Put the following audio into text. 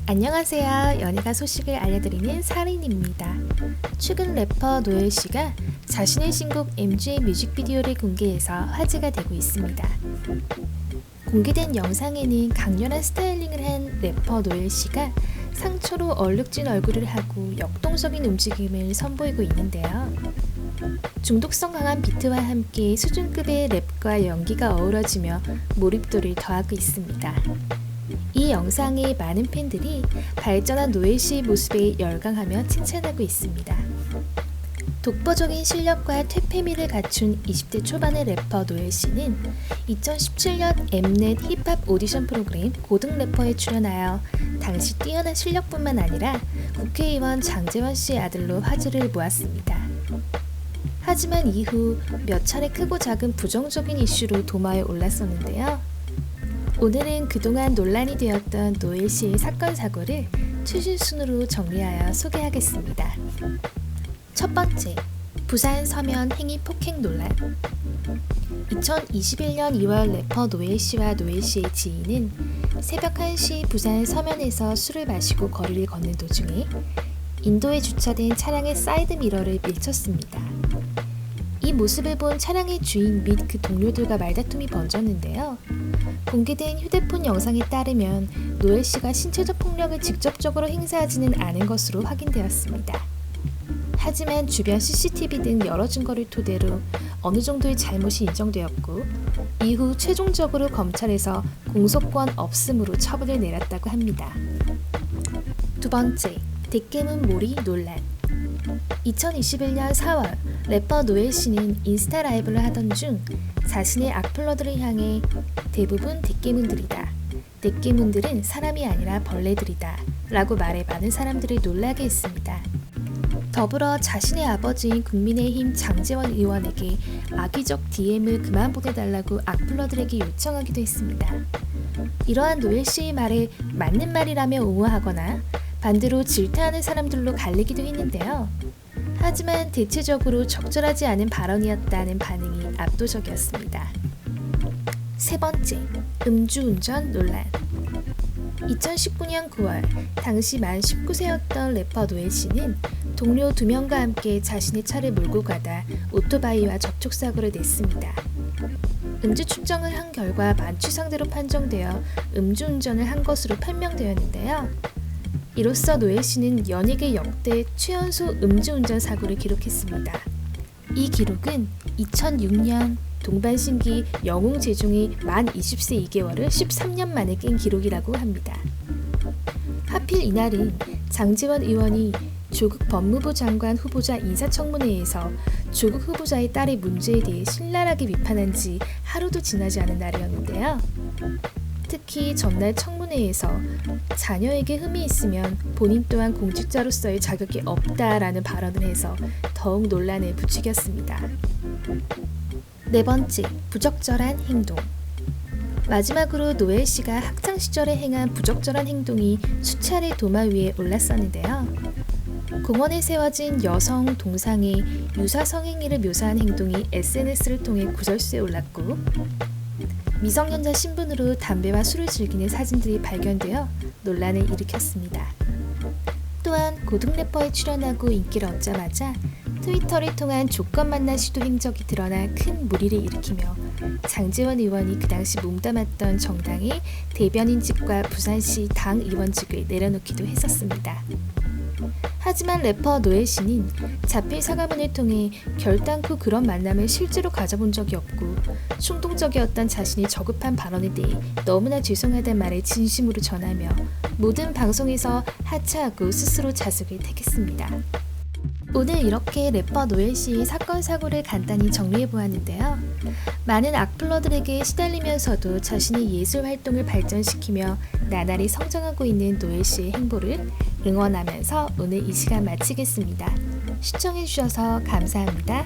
안녕하세요. 연예가 소식을 알려드리는 사린입니다. 최근 래퍼 노엘 씨가 자신의 신곡 MG의 뮤직비디오를 공개해서 화제가 되고 있습니다. 공개된 영상에는 강렬한 스타일링을 한 래퍼 노엘 씨가 상처로 얼룩진 얼굴을 하고 역동적인 움직임을 선보이고 있는데요. 중독성 강한 비트와 함께 수준급의 랩과 연기가 어우러지며 몰입도를 더하고 있습니다. 이 영상에 많은 팬들이 발전한 노엘 씨의 모습에 열광하며 칭찬하고 있습니다. 독보적인 실력과 퇴폐미를 갖춘 20대 초반의 래퍼 노엘 씨는 2017년 엠넷 힙합 오디션 프로그램 고등 래퍼에 출연하여 당시 뛰어난 실력뿐만 아니라 국회의원 장제원 씨의 아들로 화제를 모았습니다. 하지만 이후 몇 차례 크고 작은 부정적인 이슈로 도마에 올랐었는데요. 오늘은 그동안 논란이 되었던 노엘 씨의 사건 사고를 최신순으로 정리하여 소개하겠습니다. 첫 번째, 부산 서면 행위 폭행 논란. 2021년 2월 래퍼 노엘 씨와 노엘 씨의 지인은 새벽 1시 부산 서면에서 술을 마시고 거리를 걷는 도중에 인도에 주차된 차량의 사이드 미러를 밀쳤습니다. 이 모습을 본 차량의 주인 및 그 동료들과 말다툼이 번졌는데요. 공개된 휴대폰 영상에 따르면 노엘 씨가 신체적 폭력을 직접적으로 행사하지는 않은 것으로 확인되었습니다. 하지만 주변 CCTV 등 여러 증거를 토대로 어느 정도의 잘못이 인정되었고 이후 최종적으로 검찰에서 공소권 없음으로 처분을 내렸다고 합니다. 두 번째, 대깨문 몰이 논란. 2021년 4월 래퍼 노엘 씨는 인스타 라이브를 하던 중 자신의 악플러들을 향해 대부분 대깨문들이다. 대깨문들은 사람이 아니라 벌레들이다. 라고 말해 많은 사람들을 놀라게 했습니다. 더불어 자신의 아버지인 국민의힘 장제원 의원에게 악의적 DM을 그만 보내달라고 악플러들에게 요청하기도 했습니다. 이러한 노엘 씨의 말에 맞는 말이라며 옹호하거나 반대로 질타하는 사람들로 갈리기도 했는데요. 하지만 대체적으로 적절하지 않은 발언이었다는 반응이 압도적이었습니다. 세 번째, 음주운전 논란. 2019년 9월 당시 만 19세였던 래퍼 노엘 씨는 동료 2명과 함께 자신의 차를 몰고 가다 오토바이와 접촉사고를 냈습니다. 음주 측정을 한 결과 만취상대로 판정되어 음주운전을 한 것으로 판명되었는데요. 이로써 노엘 씨는 연예계 역대 최연소 음주운전 사고를 기록했습니다. 이 기록은 2006년 동반신기 영웅 재중이 만 20세 2개월을 13년 만에 깬 기록이라고 합니다. 하필 이날은 장제원 의원이 조국 법무부 장관 후보자 인사청문회에서 조국 후보자의 딸의 문제에 대해 신랄하게 비판한 지 하루도 지나지 않은 날이었는데요. 특히 전날 청문회에서 자녀에게 흠이 있으면 본인 또한 공직자로서의 자격이 없다라는 발언을 해서 더욱 논란을 부추겼습니다. 네 번째, 부적절한 행동. 마지막으로 노엘 씨가 학창 시절에 행한 부적절한 행동이 수차례 도마 위에 올랐었는데요. 공원에 세워진 여성 동상의 유사 성행위를 묘사한 행동이 SNS를 통해 구설수에 올랐고 미성년자 신분으로 담배와 술을 즐기는 사진들이 발견되어 논란을 일으켰습니다. 또한 고등 래퍼에 출연하고 인기를 얻자마자 트위터를 통한 조건 만남 시도 행적이 드러나 큰 물의를 일으키며 장제원 의원이 그 당시 몸담았던 정당의 대변인직과 부산시 당 의원직을 내려놓기도 했었습니다. 하지만 래퍼 노엘 씨는 자필 사과문을 통해 결단코 그런 만남을 실제로 가져본 적이 없고 충동적이었던 자신이 저급한 발언에 대해 너무나 죄송하다는 말을 진심으로 전하며 모든 방송에서 하차하고 스스로 자숙을 택했습니다. 오늘 이렇게 래퍼 노엘 씨의 사건 사고를 간단히 정리해보았는데요. 많은 악플러들에게 시달리면서도 자신의 예술 활동을 발전시키며 나날이 성장하고 있는 노엘 씨의 행보를 응원하면서 오늘 이 시간 마치겠습니다. 시청해주셔서 감사합니다.